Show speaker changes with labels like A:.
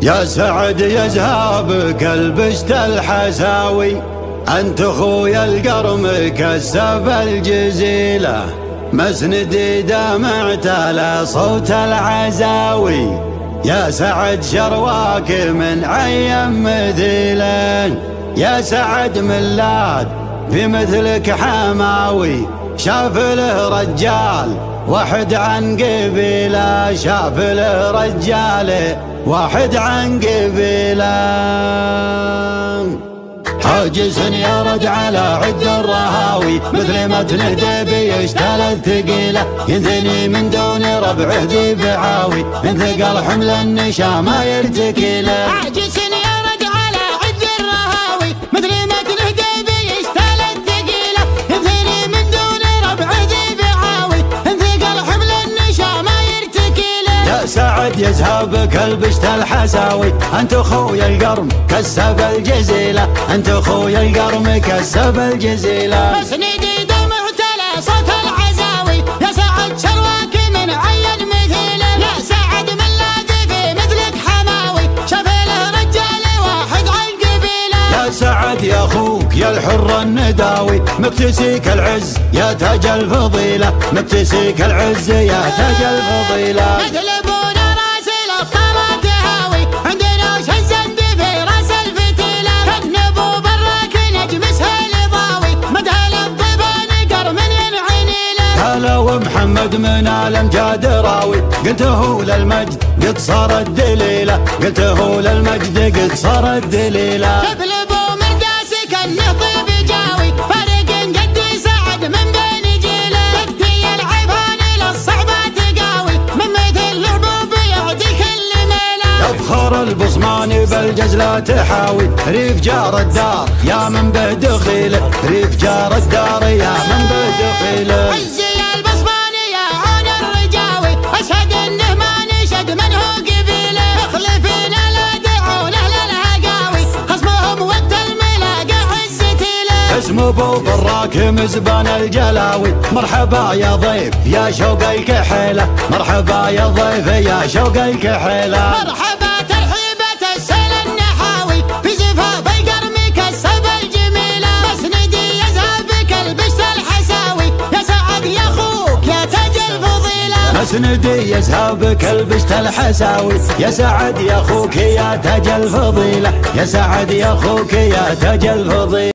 A: يا سعد يا زهابك البشت الحساوي، أنت خويا القرم كسب الجزيلة، مسندي دمعت على صوت العزاوي. يا سعد شرواك من عين مثيلين، يا سعد ملاد في مثلك حماوي، شاف له رجال واحد عن قبيله، شاف له رجال واحد عن قبيله. حاجس يرد على عد الرهاوي، مثل ما تنهدي بيشتل الثقيله، ينثني من دون ربعه ذي بعاوي، من ثقل حمل النشا ما يرتكي له.
B: حاجس يرد على عد الرهاوي، مثل ما تنهدي بيشتل الثقيله، ينثني من دون ربعه ذي بعاوي، من ثقل حمل النشا ما يرتكي له.
A: يا سعد يا زهابك البشت الحساوي، انت خويا القرم كسب الجزيله، انت خويا القرم كسب الجزيله.
B: مسندي دمعت على صوت العزاوي، يا سعد شرواك من عين مثيله، يا سعد ملاذي في مثلك حماوي، شاف له رجال واحد عن قبيله.
A: يا سعد يا اخوك يا الحر النداوي، مكتسيك العز يا تاج الفضيله، مكتسيك العز يا تاج الفضيله.
B: مثل ابونا راسل الطرات هاوي، عندنا وش الزند في راس الفتيله، كان ابو براك نجم سهل ضاوي، مدهل الضبان قرم ينعني له.
A: هلا ومحمد من الامجاد راوي، قلته للمجد قد صارت دليله، قلته للمجد قد صارت دليله.
B: قبل ابو مرداس كانه طيب جاوي، فرق جدي سعد من بين جيله، جدي العفان للصعبه تقاوي، من مثل الحبوب يعدي كل ميله.
A: يفخر البصماني بالجزلة تحاوي، ريف جار الدار يا من به دخيله، ريف جار الدار يا من به دخيله.
B: عزي البصماني يا عون الرجاوي، اشهد انه ما نشد منه قبيله، مخلفين لا دعونه للهقاوي، خصمهم ود الملاقى عزتي له.
A: اسم ابو براك مزبان الجلاوي، مرحبا يا ضيف يا شوق الكحيله، مرحبا يا ضيف يا شوق الكحيله.
B: مرحبا ترحيبة السيل النحاوي، في زفاف القرم كسب الجميله، مسندي يذهبك البشت الحساوي، يا سعد يا اخوك يا تاج الفضيله.
A: مسندي يذهبك البشت الحساوي، يا سعد يا اخوك يا تاج الفضيله، يا سعد يا اخوك يا تاج الفضيله.